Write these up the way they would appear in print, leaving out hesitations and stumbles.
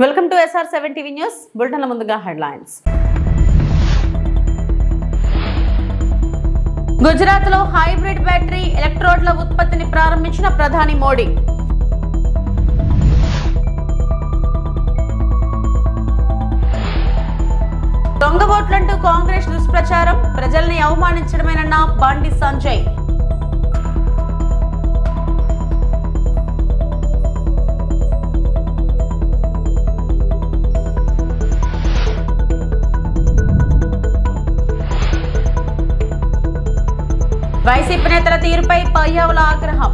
Welcome to SR7 TV news బులెటిన్ల ముందుగా headlines. Gujarat లో హైబ్రిడ్ బ్యాటరీ ఎలక్ట్రోడ్ల ఉత్పత్తిని ప్రారంభించిన ప్రధాని మోడీ. దొంగ ఓట్లంటూ కాంగ్రెస్ దుష్ప్రచారం, ప్రజల్ని అవమానించడమేనన్న బండి సంజయ్. వైసీపీ నేతల తీరుపై పయ్యావుల ఆగ్రహం.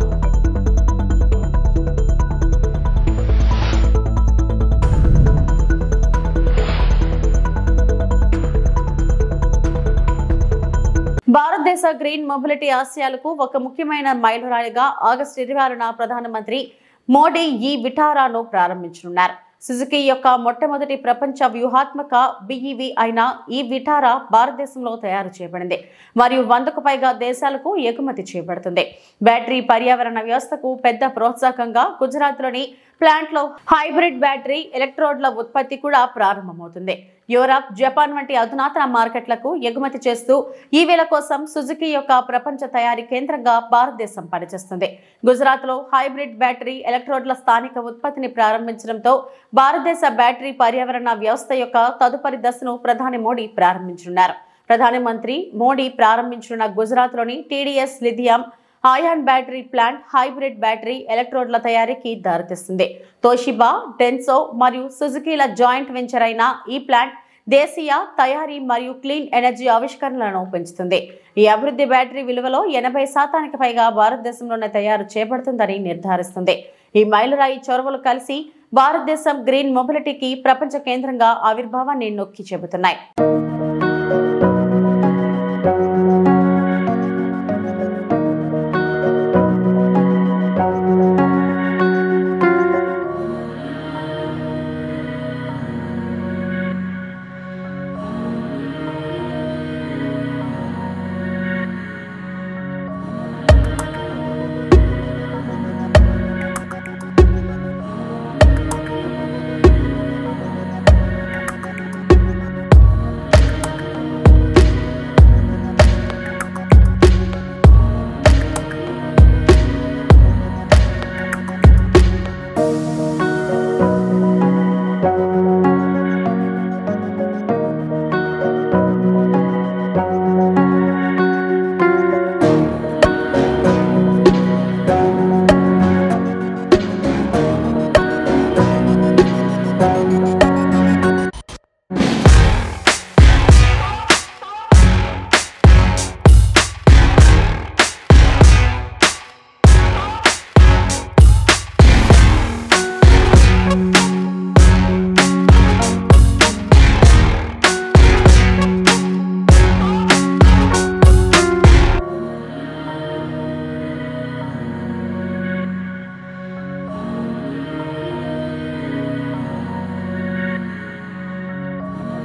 భారతదేశ గ్రీన్ మొబిలిటీ ఆశయాలకు ఒక ముఖ్యమైన మైలురాయిగా ఆగస్టు 26న ప్రధానమంత్రి మోడీ ఈ విటారాను ప్రారంభించనున్నారు. సుజుకి యొక్క మొట్టమొదటి ప్రపంచ వ్యూహాత్మక BEV అయిన ఈ విటారా భారతదేశంలో తయారు చేయబడింది మరియు 100కు పైగా దేశాలకు ఎగుమతి చేయబడుతుంది. బ్యాటరీ పర్యావరణ వ్యవస్థకు పెద్ద ప్రోత్సాహకంగా గుజరాత్లోని ప్లాంట్లో హైబ్రిడ్ బ్యాటరీ ఎలక్ట్రోడ్ల ఉత్పత్తి కూడా ప్రారంభమవుతుంది. యూరప్, జపాన్ వంటి అధునాతన మార్కెట్లకు ఎగుమతి చేస్తూ ఈవేళ కోసం సుజుకి యొక్క ప్రపంచ తయారీ కేంద్రంగా భారతదేశం పనిచేస్తుంది. గుజరాత్ లో హైబ్రిడ్ బ్యాటరీ ఎలక్ట్రోడ్ల స్థానిక ఉత్పత్తిని ప్రారంభించడంతో భారతదేశ బ్యాటరీ పర్యావరణ వ్యవస్థ యొక్క తదుపరి దశను ప్రధాని మోడీ ప్రారంభించనున్నారు. ప్రధానమంత్రి మోడీ ప్రారంభించిన గుజరాత్ లోని TDS lithium ion battery plant hybrid battery ఎలక్ట్రోడ్ల తయారీకి దారితీస్తుంది. తోషిబా, డెన్సో మరియు సుజుకీల జాయింట్ వెంచర్ అయిన ఈ ప్లాంట్ దేశీయ తయారీ మరియు క్లీన్ ఎనర్జీ ఆవిష్కరణలను పెంచుతుంది. ఈ అభివృద్ధి బ్యాటరీ విలువలో 80% పైగా భారతదేశంలోనే తయారు చేయబడుతుందని నిర్ధారిస్తుంది. ఈ మైలురాయి చొరవలు కలిసి భారతదేశం గ్రీన్ మొబిలిటీకి ప్రపంచ కేంద్రంగా ఆవిర్భావాన్ని నొక్కి చెబుతున్నాయి.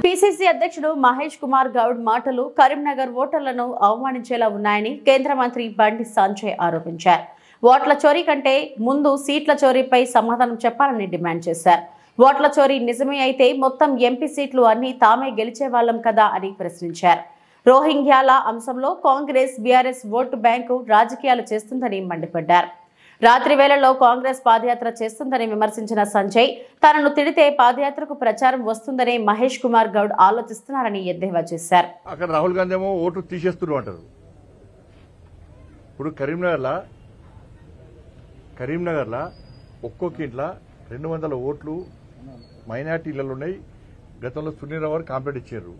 పిసిసి అధ్యక్షుడు మహేష్ కుమార్ గౌడ్ మాటలు కరీంనగర్ ఓటర్లను అవమానించేలా ఉన్నాయని కేంద్ర మంత్రి బండి సంజయ్ ఆరోపించారు. ఓట్ల చోరీ కంటే ముందు సీట్ల చోరీపై సమాధానం చెప్పాలని డిమాండ్ చేశారు. ఓట్ల చోరీ నిజమే అయితే మొత్తం ఎంపీ సీట్లు అన్ని తామే గెలిచేవాళ్లం కదా అని ప్రశ్నించారు. రోహింగ్యాల అంశంలో కాంగ్రెస్ బీఆర్ఎస్ ఓటు బ్యాంకు రాజకీయాలు చేస్తుందని మండిపడ్డారు. రాత్రి వేళల్లో కాంగ్రెస్ పాదయాత్ర చేస్తుందని విమర్శించిన సంజయ్ తనను తిడితే పాదయాత్రకు ప్రచారం వస్తుందని మహేష్ కుమార్ గౌడ్ ఆలోచిస్తున్నారని ఎద్దేవా చేశారు. అక్కడ రాహుల్ గాంధీ ఏమో ఓటు తీసేస్తున్నారు అంటారు. ఇప్పుడు కరీంనగర్లో ఒక్కొక్క ఇంట్లో 200 ఓట్లు మైనార్టీలలో ఉన్నాయి. గతంలో సునీల్ గారు కాంప్లైంట్ ఇచ్చారు.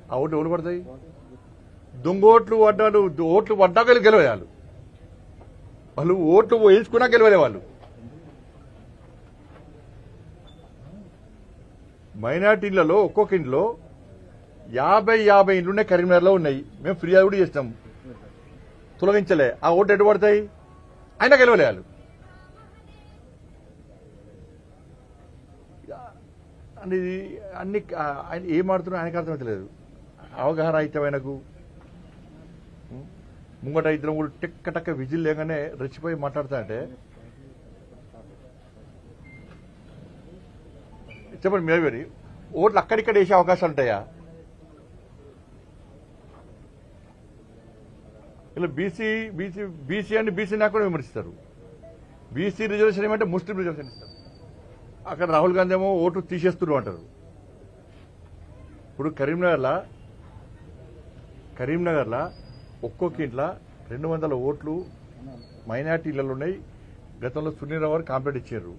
ఆ ఓట్లు ఎవరు పడతాయి? దొంగ ఓట్లు పడ్డాక గెలవేయాలి. వాళ్ళు ఓట్లు వేయించుకున్నా గెలవలే. వాళ్ళు మైనార్టీలలో ఒక్కొక్క ఇంట్లో 50 ఇండ్లునే కరీంనగర్లో ఉన్నాయి. మేము ఫిర్యాదు కూడా చేస్తాం, తొలగించలే. ఆ ఓట్లు ఎటు పడతాయి? అయినా గెలవలే. వాళ్ళు అన్ని ఏం ఆడుతున్నా ఆయనకు అర్థమైతలేదు. అవగాహన అయితే ఆయనకు ముంగట ఇద్దరం కూడా టిక్క టక్క విజిల్ లేగానే రెచ్చిపోయి మాట్లాడతా అంటే చెప్పండి మేవేరి ఓట్లు అక్కడిక్కడ వేసే అవకాశాలు ఉంటాయా? ఇలా బీసీ అని బీసీ నాకు కూడా విమర్శిస్తారు. బీసీ రిజర్వేషన్ ఏమంటే ముస్లిం రిజర్వేషన్ ఇస్తారు. అక్కడ రాహుల్ గాంధీ ఏమో ఓటు తీసేస్తున్నారు అంటారు. ఇప్పుడు కరీంనగర్లో ఒక్కొక్క ఇంట్లో 200 ఓట్లు మైనార్టీలలో ఉన్నాయి. గతంలో సునీల్ రావు కాంప్లైంట్ ఇచ్చారు.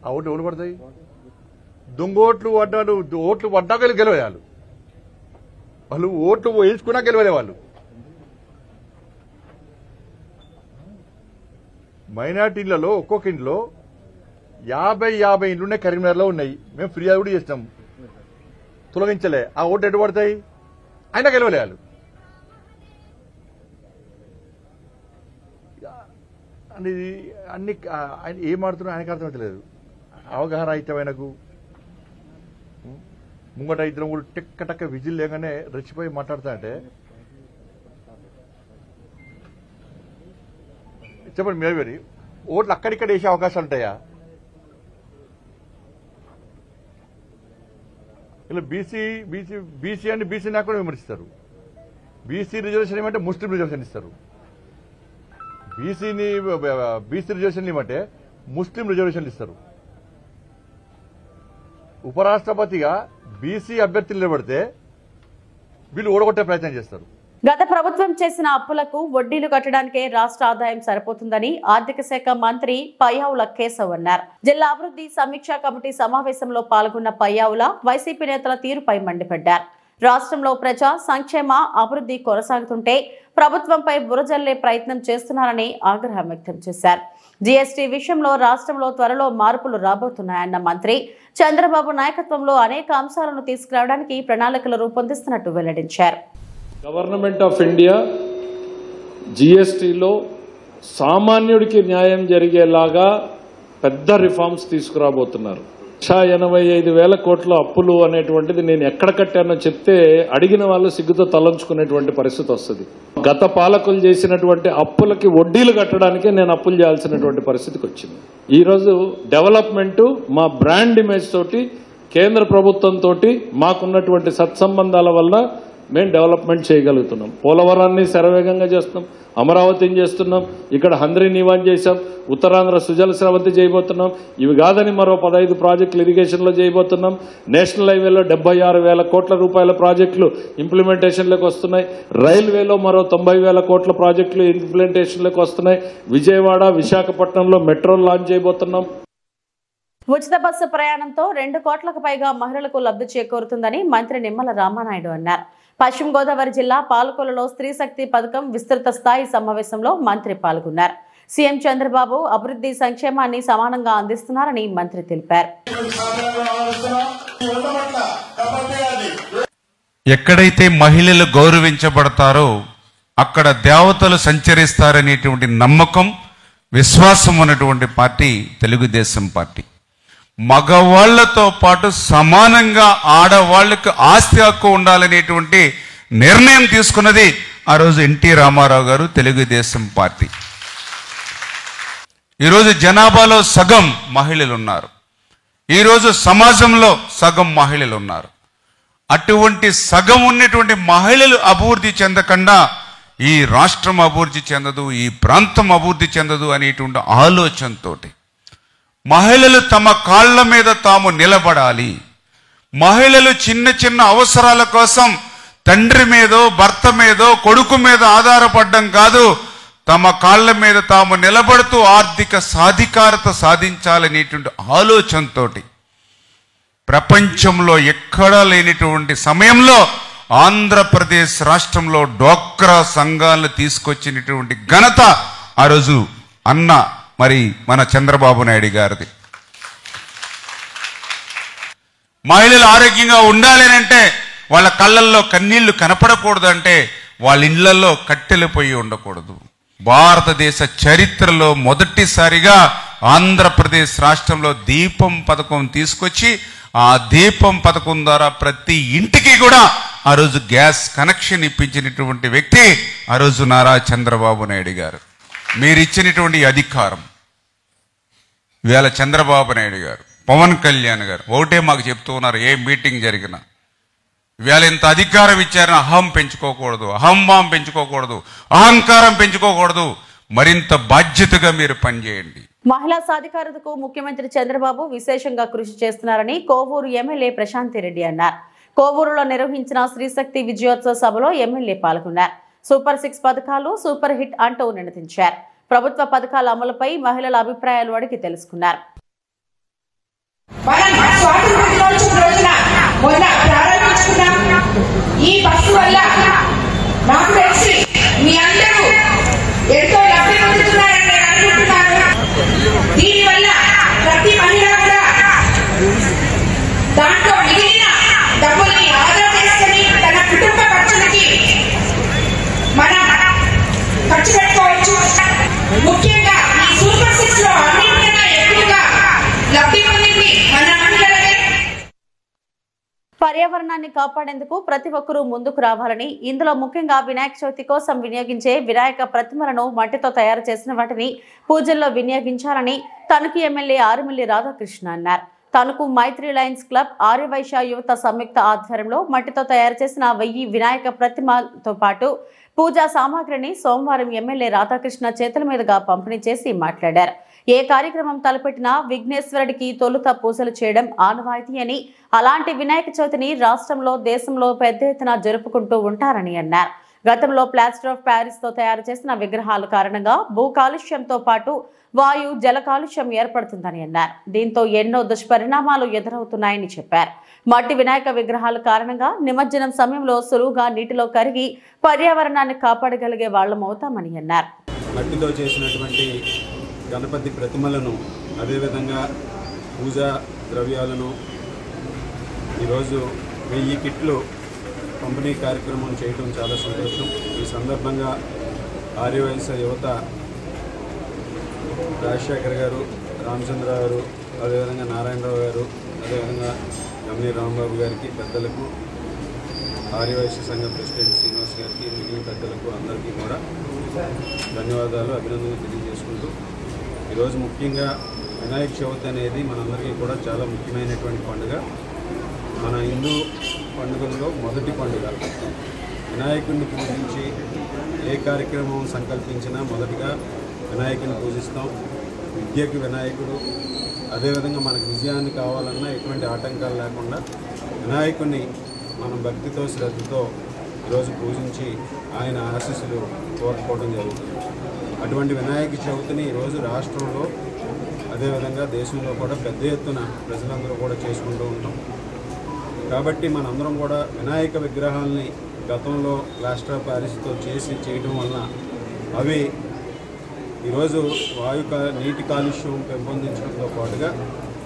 ఆ ఓట్లు ఎవరు పడతాయి? దొంగ ఓట్లు పడ్డాడు. ఓట్లు పడ్డాక గెలవేయాలి వాళ్ళు. ఓట్లు వేయించుకున్నా గెలవలే వాళ్ళు. మైనార్టీలలో ఒక్కొక్క ఇంట్లో 50 ఇండ్లునే కరీంనగర్లో ఉన్నాయి. మేము ఫిర్యాదు కూడా చేస్తాం, తొలగించలే. ఆ ఓట్లు ఎటు పడతాయి? అయినా గెలవలే వాళ్ళు. అనేది అన్ని ఆయన ఏం ఆడుతున్నా ఆయనకు అర్థమవుతలేదు. అవగాహన అయితే ఆయనకు ముంగట ఇద్దరం కూడా టిక్క టక్క విజిల్ లేగానే రెచ్చిపోయి మాట్లాడతా అంటే చెప్పండి మేవేరి ఓట్లు అక్కడిక్కడ వేసే అవకాశాలు ఉంటాయా? ఇలా బీసీ అని బీసీ నాకు కూడా విమర్శిస్తారు. బీసీ రిజర్వేషన్ ఏమంటే ముస్లిం రిజర్వేషన్ ఇస్తారు. బీసీ రిజర్వేషన్ ఏమంటే ముస్లిం రిజర్వేషన్లు ఇస్తారు. ఉపరాష్ట్రపతిగా బీసీ అభ్యర్థులు నిలబడితే వీళ్ళు ఓడగొట్టే ప్రయత్నం చేస్తారు. గత ప్రభుత్వం చేసిన అప్పులకు వడ్డీలు కట్టడానికే రాష్ట్ర ఆదాయం సరిపోతుందని ఆర్థిక శాఖ మంత్రి పయ్యావుల కేశవ్ అన్నారు. జిల్లా అభివృద్ధి సమీక్షా కమిటీ సమావేశంలో పాల్గొన్న పయ్యావుల వైసీపీ నేతల తీరుపై మండిపడ్డారు. రాష్ట్రంలో ప్రజా సంక్షేమ అభివృద్ధి కొనసాగుతుంటే ప్రభుత్వంపై బురజల్లే ప్రయత్నం చేస్తున్నారని ఆగ్రహం వ్యక్తం చేశారు. జీఎస్టీ విషయంలో రాష్ట్రంలో త్వరలో మార్పులు రాబోతున్నాయన్న మంత్రి చంద్రబాబు నాయకత్వంలో అనేక అంశాలను తీసుకురావడానికి ప్రణాళికలు రూపొందిస్తున్నట్టు వెల్లడించారు. గవర్నమెంట్ ఆఫ్ ఇండియా జీఎస్టీలో సామాన్యుడికి న్యాయం జరిగేలాగా పెద్ద రిఫార్మ్స్ తీసుకురాబోతున్నారు. 185,000 కోట్ల అప్పులు అనేటువంటిది నేను ఎక్కడ కట్టానో చెప్తే అడిగిన వాళ్ళు సిగ్గుతో తలంచుకునేటువంటి పరిస్థితి వస్తుంది. గత పాలకులు చేసినటువంటి అప్పులకి వడ్డీలు కట్టడానికే నేను అప్పులు చేయాల్సినటువంటి పరిస్థితికి వచ్చింది. ఈరోజు డెవలప్మెంట్ మా బ్రాండ్ ఇమేజ్ తోటి కేంద్ర ప్రభుత్వంతో మాకున్నటువంటి సత్సంబంధాల వల్ల మేము డెవలప్మెంట్ చేయగలుగుతున్నాం. పోలవరాన్ని శరవేగంగా చేస్తున్నాం, అమరావతిని చేస్తున్నాం, ఇక్కడ హంద్రీ నీవాన్ చేశాం, ఉత్తరాంధ్ర సుజల స్రవంతి చేయబోతున్నాం. ఇవి కాదని మరో 15 ప్రాజెక్టులు ఇరిగేషన్లో చేయబోతున్నాం. నేషనల్ హైవేలో 76,000 కోట్ల రూపాయల ప్రాజెక్టులు ఇంప్లిమెంటేషన్లోకి వస్తున్నాయి. రైల్వేలో మరో 90,000 కోట్ల ప్రాజెక్టులు ఇంప్లిమెంటేషన్లోకి వస్తున్నాయి. విజయవాడ, విశాఖపట్నంలో మెట్రో లాంచ్ చేయబోతున్నాం. ఉచిత బస్సు ప్రయాణంతో 2 కోట్లకు పైగా మహిళలకు లబ్ధి చేకూరుతుందని మంత్రి నిమ్మల రామానాయుడు అన్నారు. పశ్చిమ గోదావరి జిల్లా పాలకొల్లులో స్త్రీ శక్తి పథకం విస్తృత స్థాయి సమావేశంలో మంత్రి పాల్గొన్నారు. సీఎం చంద్రబాబు అభివృద్ధి సంక్షేమాన్ని సమానంగా అందిస్తున్నారని మంత్రి తెలిపారు. ఎక్కడైతే మహిళలు గౌరవించబడతారో అక్కడ దేవతలు సంచరిస్తారనేటువంటి నమ్మకం, విశ్వాసం ఉన్నటువంటి పార్టీ తెలుగుదేశం పార్టీ. మగవాళ్లతో పాటు సమానంగా ఆడవాళ్లకు ఆస్తి హక్కు ఉండాలనేటువంటి నిర్ణయం తీసుకున్నది ఆ రోజు ఎన్టీ రామారావు గారు, తెలుగుదేశం పార్టీ. ఈరోజు జనాభాలో సగం మహిళలు ఉన్నారు. ఈరోజు సమాజంలో సగం మహిళలు ఉన్నారు. అటువంటి సగం ఉన్నటువంటి మహిళలు అభివృద్ధి చెందకుండా ఈ రాష్ట్రం అభివృద్ధి చెందదు, ఈ ప్రాంతం అభివృద్ధి చెందదు అనేటువంటి ఆలోచనతో మహిళలు తమ కాళ్ల మీద తాము నిలబడాలి. మహిళలు చిన్న చిన్న అవసరాల కోసం తండ్రి మీదో, భర్త మీదో, కొడుకు మీద ఆధారపడడం కాదు, తమ కాళ్ల మీద తాము నిలబడుతూ ఆర్థిక సాధికారత సాధించాలనేటువంటి ఆలోచనతో ప్రపంచంలో ఎక్కడా లేనిటువంటి సమయంలో ఆంధ్రప్రదేశ్ రాష్ట్రంలో డ్వాక్రా సంఘాలను తీసుకొచ్చినటువంటి ఘనత ఆ రోజు మరి మన చంద్రబాబు నాయుడు గారిది. మహిళలు ఆరోగ్యంగా ఉండాలి అంటే వాళ్ళ కళ్ళల్లో కన్నీళ్లు కనపడకూడదంటే వాళ్ళ ఇళ్లలో కట్టెలు పొయ్యి ఉండకూడదు. భారతదేశ చరిత్రలో మొదటిసారిగా ఆంధ్రప్రదేశ్ రాష్ట్రంలో దీపం పథకం తీసుకొచ్చి ఆ దీపం పథకం ద్వారా ప్రతి ఇంటికి కూడా ఆ రోజు గ్యాస్ కనెక్షన్ ఇప్పించినటువంటి వ్యక్తి ఆ రోజు నారా చంద్రబాబు నాయుడు గారు. మీరు ఇచ్చినటువంటి అధికారం ఇవాళ చంద్రబాబు నాయుడు గారు, పవన్ కళ్యాణ్ గారు ఒకటే మాకు చెప్తూ ఉన్నారు, ఏ మీటింగ్ జరిగినా ఇవాళ ఇంత అధికారం ఇచ్చారని అహం పెంచుకోకూడదు, అహంభావం పెంచుకోకూడదు, అహంకారం పెంచుకోకూడదు, మరింత బాధ్యతగా మీరు పనిచేయండి. మహిళా సాధికారతకు ముఖ్యమంత్రి చంద్రబాబు విశేషంగా కృషి చేస్తున్నారని కోవూరు ఎమ్మెల్యే ప్రశాంతి రెడ్డి అన్నారు. కోవూరులో నిర్వహించిన శ్రీశక్తి విజయోత్సవ సభలో ఎమ్మెల్యే పాల్గొన్నారు. సూపర్ 6 పథకాలు సూపర్ హిట్ అంటూ నినదించారు. ప్రభుత్వ పథకాల అమలుపై మహిళల అభిప్రాయాలు అడిగి తెలుసుకున్నారు. ఈ బస్సు వల్ల నాకు తెలిసి మీ అందరూ ఎంతో లబ్ధి పొందుతున్నారని నేను అనుకుంటున్నాను. దీనివల్ల ప్రతి మహిళ కూడా దాంట్లో మిగిలిన డబ్బుల్ని ఆదా చేసుకుని తన కుటుంబ ఖర్చులకి మనం ఖర్చు పెట్టుకోవచ్చు. ముఖ్యంగా ఈ సూపర్ 6 లో అన్నింటికన్నా ఎక్కువగా లబ్ధి పొందింది మన మహిళలే. పర్యావరణాన్ని కాపాడేందుకు ప్రతి ఒక్కరూ ముందుకు రావాలని, ఇందులో ముఖ్యంగా వినాయక చవితి కోసం వినియోగించే వినాయక ప్రతిమలను మట్టితో తయారు చేసిన వాటిని పూజల్లో వినియోగించాలని తణుకు ఎమ్మెల్యే ఆరుమిల్లి రాధాకృష్ణ అన్నారు. తణుకు మైత్రి లయన్స్ క్లబ్, ఆర్యవైశ్య యువత సంయుక్త ఆధ్వర్యంలో మట్టితో తయారు చేసిన 1000 వినాయక ప్రతిమతో పాటు పూజా సామాగ్రిని సోమవారం ఎమ్మెల్యే రాధాకృష్ణ చేతుల మీదుగా పంపిణీ చేసి మాట్లాడారు. ఏ కార్యక్రమం తలపెట్టినా విఘ్నేశ్వరుడికి తొలుత పూజలు చేయడం ఆనవాయితీ అని, అలాంటి వినాయక చవితిని రాష్ట్రంలో దేశంలో పెద్ద ఎత్తున జరుపుకుంటూ ఉంటారని అన్నారు. గతంలో ప్లాస్టర్ ఆఫ్ ప్యారిస్ తో తయారు చేసిన విగ్రహాల కారణంగా భూ కాలుష్యంతో పాటు వాయు జల కాలుష్యం ఏర్పడుతుందని అన్నారు. దీంతో ఎన్నో దుష్పరిణామాలు ఎదురవుతున్నాయని చెప్పారు. మట్టి వినాయక విగ్రహాల కారణంగా నిమజ్జనం సమయంలో సులువుగా నీటిలో కరిగి పర్యావరణాన్ని కాపాడగలిగే వాళ్ళమవుతామని అన్నారు. మట్టితో చేసినటువంటి గణపతి ప్రతిమలను, అదేవిధంగా పూజా ద్రవ్యాలను ఈరోజు 1000 కిట్లు పంపిణీ కార్యక్రమం చేయడం చాలా సంతోషం. ఈ సందర్భంగా ఆర్యవైశ్య యువత రాజశేఖర్ గారు, రామచంద్ర గారు, అదేవిధంగా నారాయణరావు గారు, అదేవిధంగా ఎంఏ రాంబాబు గారికి, పెద్దలకు, ఆర్యవైశ్య సంఘ ప్రెసిడెంట్ శ్రీనివాస్ గారికి, మిగిలిన పెద్దలకు అందరికీ కూడా ధన్యవాదాలు, అభినందనలు తెలియజేసుకుంటూ ఈరోజు ముఖ్యంగా వినాయక చవితి అనేది మనందరికీ కూడా చాలా ముఖ్యమైనటువంటి పండుగ. మన హిందూ పండుగల్లో మొదటి పండుగ. వినాయకుడిని పూజించి ఏ కార్యక్రమం సంకల్పించినా మొదటిగా వినాయకుడిని పూజిస్తాం. విద్యకు వినాయకుడు, అదేవిధంగా మనకు విజయాన్ని కావాలన్నా ఎటువంటి ఆటంకాలు లేకుండా వినాయకుడిని మనం భక్తితో శ్రద్ధతో ఈరోజు పూజించి ఆయన ఆశీస్సులు కోరుకోవడం జరుగుతుంది. అటువంటి వినాయక చవితిని ఈరోజు రాష్ట్రంలో, అదేవిధంగా దేశంలో కూడా పెద్ద ఎత్తున ప్రజలందరూ కూడా చేసుకుంటూ ఉంటాం. కాబట్టి మనందరం కూడా వినాయక విగ్రహాలని గతంలో ప్లాస్టర్ ఆఫ్ ప్యారిస్తో చేయడం వలన అవి ఈరోజు నీటి కాలుష్యం పెంపొందించడంతో పాటుగా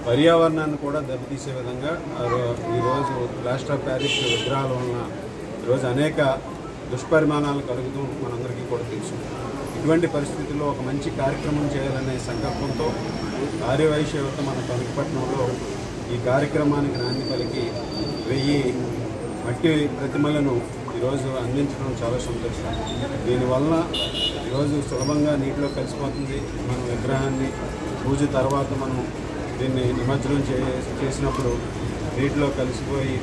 పర్యావరణాన్ని కూడా దెబ్బతీసే విధంగా ఈరోజు ప్లాస్టర్ ఆఫ్ ప్యారిస్ విగ్రహాల వలన ఈరోజు అనేక దుష్పరిమాణాలు కలుగుతూ మనందరికీ కూడా తెలుసు. ఇటువంటి పరిస్థితుల్లో ఒక మంచి కార్యక్రమం చేయాలనే సంకల్పంతో ఆర్యవైశ్య యువత మన తణుకుపట్నంలో ఈ కార్యక్రమానికి నాంది పలికి 1000 మట్టి ప్రతిమలను ఈరోజు అందించడం చాలా సంతోషం. దీనివల్ల ఈరోజు సులభంగా నీటిలో కలిసిపోతుంది. మన విగ్రహాన్ని పూజ తర్వాత మనం దీన్ని నిమజ్జనం చేసినప్పుడు నీటిలో కలిసిపోయి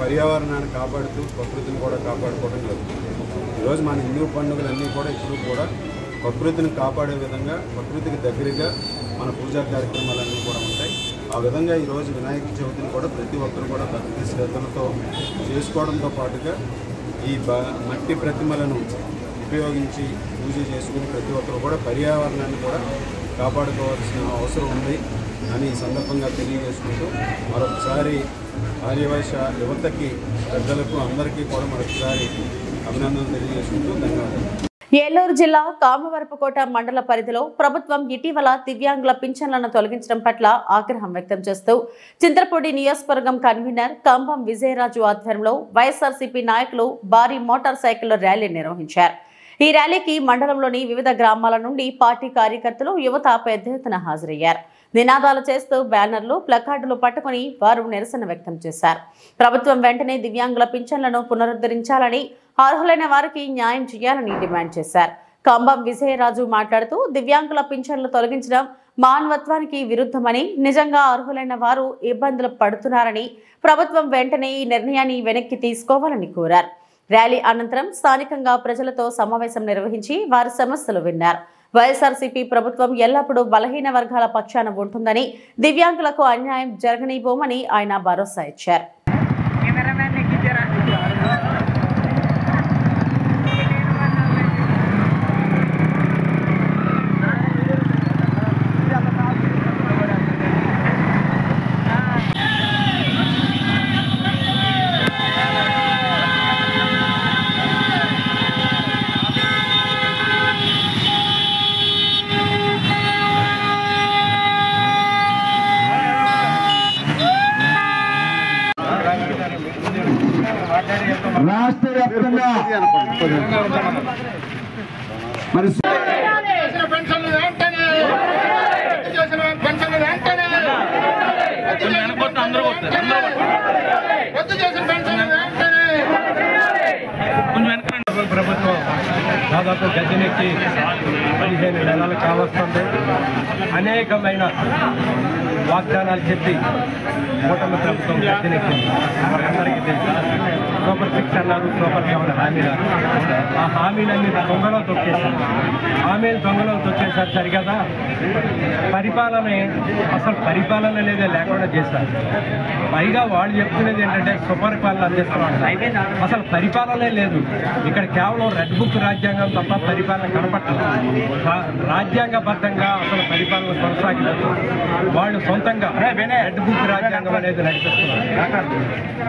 పర్యావరణాన్ని కాపాడుతూ ప్రకృతిని కూడా కాపాడుకోవడం జరుగుతుంది. ఈరోజు మన హిందూ పండుగలన్నీ కూడా ఇప్పుడు కూడా ప్రకృతిని కాపాడే విధంగా, ప్రకృతికి దగ్గరగా మన పూజా కార్యక్రమాలన్నీ కూడా ఉంటాయి. ఆ విధంగా ఈరోజు వినాయక చవితిని కూడా ప్రతి ఒక్కరు కూడా భక్తి శ్రద్ధలతో చేసుకోవడంతో పాటుగా ఈ మట్టి ప్రతిమలను ఉపయోగించి పూజ చేసుకుని ప్రతి ఒక్కరు కూడా పర్యావరణాన్ని కూడా కాపాడుకోవాల్సిన అవసరం ఉంది అని ఈ సందర్భంగా తెలియజేసుకుంటూ మరొకసారి ఆర్యవైశ్య యువతకి, పెద్దలకు అందరికీ కూడా మరొకసారి అభినందనలు తెలియజేసుకుంటూ ధన్యవాదాలు. ఏలూరు జిల్లా కామవరపుకోట మండల పరిధిలో ప్రభుత్వం ఇటీవల దివ్యాంగుల పింఛన్లను తొలగించడం పట్ల ఆగ్రహం వ్యక్తం చేస్తూ చింతలపూడి నియోజకవర్గం కన్వీనర్ కంభం విజయరాజు ఆధ్వర్యంలో వైఎస్ఆర్సీపీ నాయకులు భారీ మోటార్ సైకిల్ ర్యాలీ నిర్వహించారు. ఈ ర్యాలీకి మండలంలోని వివిధ గ్రామాల నుండి పార్టీ కార్యకర్తలు, యువత పెద్ద ఎత్తున హాజరయ్యారు. నినాదాలు చేస్తూ బ్యానర్లు, ప్లకార్డులు పట్టుకుని వారు నిరసన వ్యక్తం చేశారు. ప్రభుత్వం వెంటనే దివ్యాంగుల పింఛన్లను పునరుద్ధరించాలని, అర్హులైన వారికి న్యాయం చేయాలని డిమాండ్ చేశారు. కంబం విజయరాజు మాట్లాడుతూ దివ్యాంగుల పింఛన్లు తొలగించడం మానవత్వానికి విరుద్ధమని, నిజంగా అర్హులైన వారు ఇబ్బందులు పడుతున్నారని, ప్రభుత్వం వెంటనే ఈ నిర్ణయాన్ని వెనక్కి తీసుకోవాలని కోరారు. ర్యాలీ అనంతరం స్థానికంగా ప్రజలతో సమావేశం నిర్వహించి వారి సమస్యలు విన్నారు. వైఎస్ఆర్సీపీ ప్రభుత్వం ఎల్లప్పుడూ బలహీన వర్గాల పక్షాన ఉంటుందని, దివ్యాంగులకు అన్యాయం జరగనివ్వమని ఆయన భరోసా ఇచ్చారు. రాష్ట్ర వ్యాప్తంగా మరి ప్రభుత్వం దాదాపు గద్దెనెక్కి 15 నెలలు కావస్తుంది. అనేకమైన వాగ్దానాలు చెప్పి కూటమి ప్రభుత్వం గద్దెనెక్కింది. అందరికీ తెలుసు. సూపర్ 6 అన్నారు, సూపర్ 7 హామీలు. ఆ హామీలన్నీ దొంగలో తొక్కేశారు. హామీలు దొంగలో తొక్కేశారు. సరిగదా అసలు పరిపాలన అనేది లేకుండా చేశారు. పైగా వాళ్ళు చెప్తున్నది ఏంటంటే సుపరిపాలన అందిస్తున్నారు. అసలు పరిపాలనే లేదు ఇక్కడ. కేవలం రెడ్ బుక్ రాజ్యాంగం తప్ప పరిపాలన కనపట్టలేదు. రాజ్యాంగబద్ధంగా అసలు పరిపాలన కొనసాగించారు. వాళ్ళు సొంతంగా రెడ్ బుక్ రాజ్యాంగం అనేది నడిపిస్తున్నారు.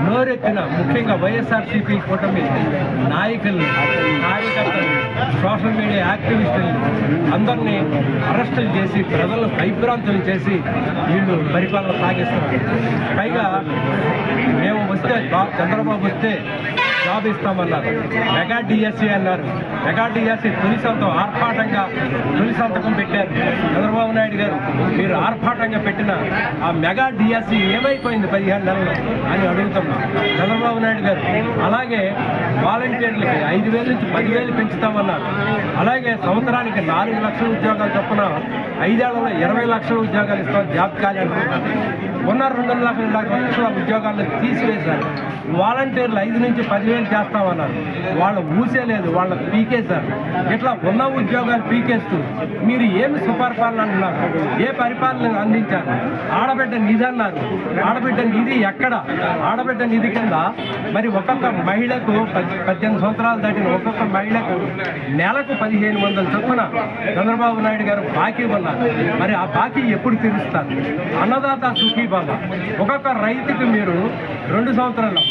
నోరెత్తిన ముఖ్యంగా వైఎస్ఆర్సీపీ కూటమి నాయకుల్ని, కార్యకర్తలు, సోషల్ మీడియా యాక్టివిస్టుల్ని అందరినీ అరెస్టులు చేసి ప్రజలను భయభ్రాంతులు చేసి వీళ్ళు పరిపాలన సాగిస్తున్నారు. పైగా మేము వస్తే చంద్రబాబు వస్తే జాబ్ ఇస్తామన్నారు. మెగా డిఎస్సీ అన్నారు. మెగా డిఎస్సీ తొలి సంతకం పెట్టారు చంద్రబాబు నాయుడు గారు. మీరు ఆర్భాటంగా పెట్టిన ఆ మెగా డిఎస్సీ ఏమైపోయింది 15 నెలలు అని అడుగుతున్నాం చంద్రబాబు నాయుడు గారు. అలాగే వాలంటీర్లకి 5,000 నుంచి 10,000 పెంచుతామన్నారు. అలాగే సంవత్సరానికి 4 లక్షల ఉద్యోగాలు చొప్పున 5 ఏళ్లలో 20 లక్షల ఉద్యోగాలు ఇస్తాం. జాబ్ ఖాళీ అంటున్నారు. ఉన్న 2 లక్షల ఉద్యోగాలను తీసివేశారు. వాలంటీర్లు 5 నుంచి 10,000 చేస్తామన్నారు. వాళ్ళు ఊసేలేదు, వాళ్ళ పీకేశారు. ఇట్లా ఉన్న ఉద్యోగాలు పీకేస్తూ మీరు ఏమి సుపరిపాలన అంటున్నారు? ఏ పరిపాలన అందించారు? ఆడబిడ్డ నిధి అన్నారు. ఆడబిడ్డ నిధి ఎక్కడ? ఆడబిడ్డ నిధి కింద మరి ఒక్కొక్క మహిళకు 18 సంవత్సరాలు దాటిన ఒక్కొక్క మహిళకు నెలకు 1,500 చొప్పున చంద్రబాబు నాయుడు గారు బాకీ ఉన్నారు. మరి ఆ బాకీ ఎప్పుడు తీరుస్తారు? అన్నదాత సుఖీభావ. ఒక్కొక్క రైతుకి మీరు 2 సంవత్సరాలు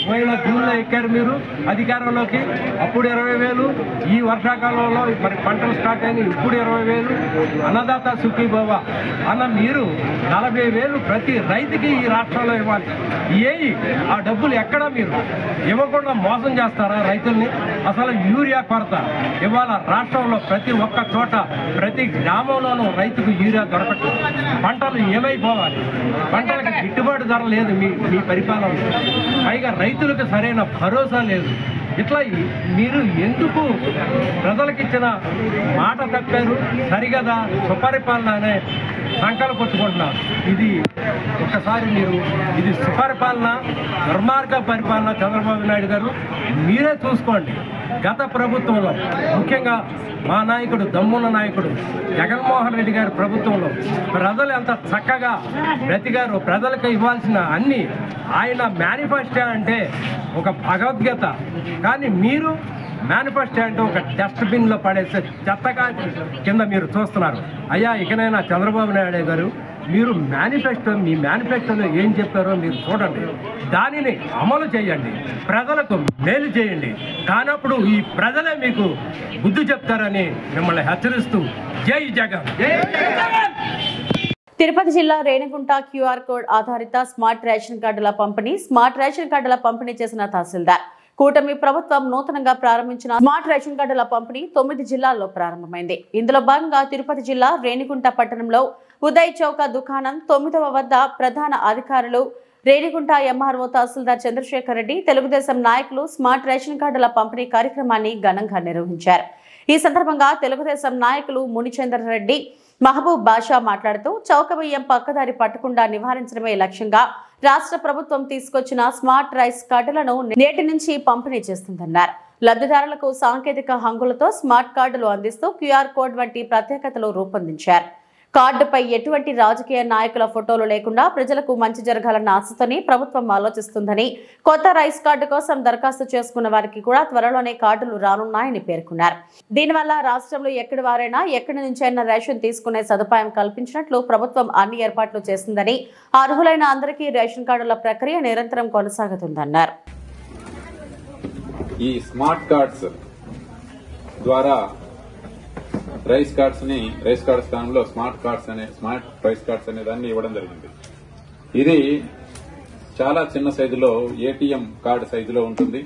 జూన్లో ఎక్కారు మీరు అధికారంలోకి. అప్పుడు 20,000, ఈ వర్షాకాలంలో మరి పంటలు స్టార్ట్ అయినాయి, ఇప్పుడు 20,000. అన్నదాత సుఖీభవ అన్న మీరు 40,000 ప్రతి రైతుకి ఈ రాష్ట్రంలో ఇవ్వాలి. ఆ డబ్బులు ఎక్కడా మీరు ఇవ్వకుండా మోసం చేస్తారా రైతుల్ని? అసలు యూరియా కొరత ఇవాళ రాష్ట్రంలో ప్రతి ఒక్క చోట, ప్రతి గ్రామంలోనూ రైతుకు యూరియా దొరకట్లేదు. పంటలు ఏమైపోవాలి? పంటలకు గిట్టుబాటు ధర లేదు మీ పరిపాలన. పైగా రైతులకు సరైన భరోసా లేదు. ఇట్లా మీరు ఎందుకు ప్రజలకిచ్చిన మాట తప్పారు? సరిగదా సుపరిపాలన అనే సంకల్పం కొట్టుకుంటున్నారు. ఇది ఒక్కసారి మీరు ఇది సుపరిపాలన, దుర్మార్గ పరిపాలన చంద్రబాబు నాయుడు గారు మీరే చూసుకోండి. గత ప్రభుత్వంలో ముఖ్యంగా మా నాయకుడు, దమ్మున్న నాయకుడు జగన్మోహన్ రెడ్డి గారి ప్రభుత్వంలో ప్రజలు ఎంత చక్కగా బ్రతికారు. ప్రజలకు ఇవ్వాల్సిన అన్ని ఆయన మేనిఫెస్టో అంటే ఒక భగవద్గీత. కానీ మీరు మేనిఫెస్టో అంటే ఒక డస్ట్బిన్లో పడేసే చెత్తగా కింద మీరు చూస్తున్నారు. అయ్యా ఇకనైనా చంద్రబాబు నాయుడు గారు మీరు మీ మేనిఫెస్టోలో ఏం చెప్పారో మీరు చూడండి, దానిని అమలు చేయండి, ప్రజలకు మేలు చేయండి. కానప్పుడు ఈ ప్రజలే మీకు బుద్ధి చెప్తారని మిమ్మల్ని హెచ్చరిస్తూ జై జగన్. తిరుపతి జిల్లా రేణిగుంట క్యూఆర్ కోడ్ ఆధారిత స్మార్ట్ రేషన్ కార్డుల పంపిణీ చేసిన తహసీల్దార్. కూటమి ప్రభుత్వం నూతనంగా ప్రారంభించిన స్మార్ట్ రేషన్ కార్డుల పంపిణీ 9 జిల్లాల్లో ప్రారంభమైంది. ఇందులో భాగంగా తిరుపతి జిల్లా రేణిగుంట పట్టణంలో ఉదయ్ చౌక దుకాణం 9వ వద్ద ప్రధాన అధికారులు రేణిగుంట ఎంఆర్ఓ తహసీల్దార్ చంద్రశేఖర్ రెడ్డి, తెలుగుదేశం నాయకులు స్మార్ట్ రేషన్ కార్డుల పంపిణీ కార్యక్రమాన్ని ఘనంగా నిర్వహించారు. ఈ సందర్భంగా తెలుగుదేశం నాయకులు మునిచంద్ర రెడ్డి, మహబూబ్ బాషా మాట్లాడుతూ చౌక బియ్యం పక్కదారి పట్టకుండా నివారించడమే లక్ష్యంగా రాష్ట్ర ప్రభుత్వం తీసుకొచ్చిన స్మార్ట్ రైస్ కార్డులను నేటి నుంచి పంపిణీ చేస్తుందన్నారు. లబ్ధిదారులకు సాంకేతిక హంగులతో స్మార్ట్ కార్డులు అందిస్తూ QR కోడ్ వంటి ప్రత్యేకతలు రూపొందించారు. కార్డుపై ఎటువంటి రాజకీయ నాయకుల ఫోటోలు లేకుండా ప్రజలకు మంచి జరగాలన్న ఆశతోనే ప్రభుత్వం ఆలోచిస్తుందని, కొత్త రైస్ కార్డు కోసం దరఖాస్తు చేసుకున్న వారికి కూడా త్వరలోనే కార్డులు రానున్నాయని పేర్కొన్నారు. దీనివల్ల రాష్ట్రంలో ఎక్కడి వారైనా ఎక్కడి నుంచైనా రేషన్ తీసుకునే సదుపాయం కల్పించినట్లు ప్రభుత్వం అన్ని ఏర్పాట్లు చేసిందని, అర్హులైన అందరికీ రేషన్ కార్డుల ప్రక్రియ నిరంతరం కొనసాగుతుందన్నారు. ఈ స్మార్ట్ కార్డ్స్ ద్వారా రైస్ కార్డ్ స్థానంలో స్మార్ట్ రైస్ కార్డ్స్ అనే దాన్ని ఇవ్వడం జరిగింది. ఇది చాలా చిన్న సైజులో ATM కార్డు సైజులో ఉంటుంది.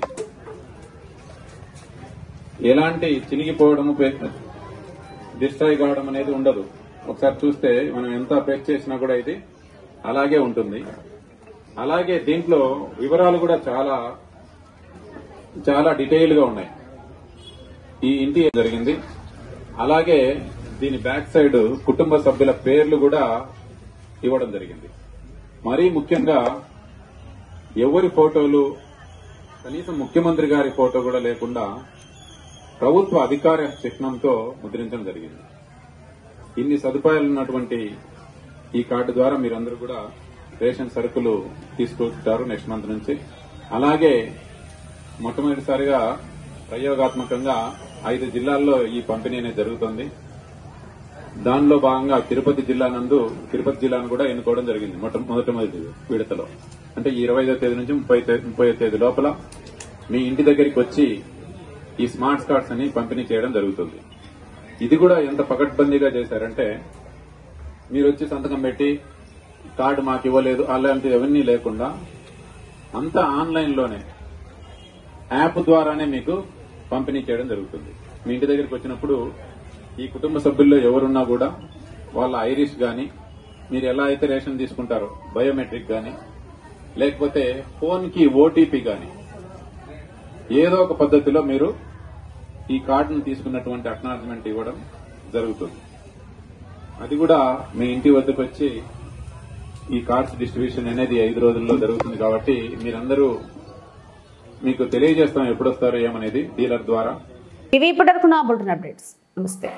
ఎలాంటి చినిగిపోవడము, డిస్ట్రాయ్ కావడం అనేది ఉండదు. ఒకసారి చూస్తే మనం ఎంత ప్రెస్ చేసినా కూడా ఇది అలాగే ఉంటుంది. అలాగే దీంట్లో వివరాలు కూడా చాలా చాలా డీటెయిల్ గా ఉన్నాయి. ఈ ఇంటి జరిగింది. అలాగే దీని బ్యాక్ సైడ్ కుటుంబ సభ్యుల పేర్లు కూడా ఇవ్వడం జరిగింది. మరీ ముఖ్యంగా ఎవరి ఫోటోలు, కనీసం ముఖ్యమంత్రి గారి ఫోటో కూడా లేకుండా ప్రభుత్వ అధికార చిహ్నంతో ముద్రించడం జరిగింది. ఇన్ని సదుపాయాలు ఉన్నటువంటి ఈ కార్డు ద్వారా మీరందరూ కూడా రేషన్ సరుకులు తీసుకుంటారు నెక్స్ట్ మంత్ నుంచి. అలాగే మొట్టమొదటిసారిగా ప్రయోగాత్మకంగా 5 జిల్లాల్లో ఈ పంపిణీ అనేది జరుగుతుంది. దానిలో భాగంగా తిరుపతి జిల్లాను కూడా ఎన్నుకోవడం జరిగింది మొదటి విడతలో. అంటే 25వ తేదీ నుంచి 30వ తేదీ లోపల మీ ఇంటి దగ్గరికి వచ్చి ఈ స్మార్ట్ కార్డ్స్ అని పంపిణీ చేయడం జరుగుతుంది. ఇది కూడా ఎంత పకడ్బందీగా చేశారంటే, మీరు వచ్చి సంతకం పెట్టి కార్డు మాకు ఇవ్వలేదు అలాంటివి ఎవన్నీ లేకుండా అంతా ఆన్లైన్లోనే యాప్ ద్వారానే మీకు పంపిణీ చేయడం జరుగుతుంది. మీ ఇంటి దగ్గరికి వచ్చినప్పుడు ఈ కుటుంబ సభ్యుల్లో ఎవరున్నా కూడా వాళ్ళ ఐరిష్ గాని, మీరు ఎలా అయితే రేషన్ తీసుకుంటారో బయోమెట్రిక్ గాని, లేకపోతే ఫోన్ కి OTP గాని ఏదో ఒక పద్ధతిలో మీరు ఈ కార్డును తీసుకున్నటువంటి అక్నాలజ్మెంట్ ఇవ్వడం జరుగుతుంది. అది కూడా మీ ఇంటి వద్దకు వచ్చి ఈ కార్డ్స్ డిస్ట్రిబ్యూషన్ అనేది 5 రోజుల్లో జరుగుతుంది. కాబట్టి మీరందరూ మీకు తెలియజేస్తాం ఎప్పుడొస్తారో ఏమనేది డీలర్ ద్వారా. ఇవి ఇప్పటివరకు నా బులెటిన్ అప్డేట్స్. నమస్తే.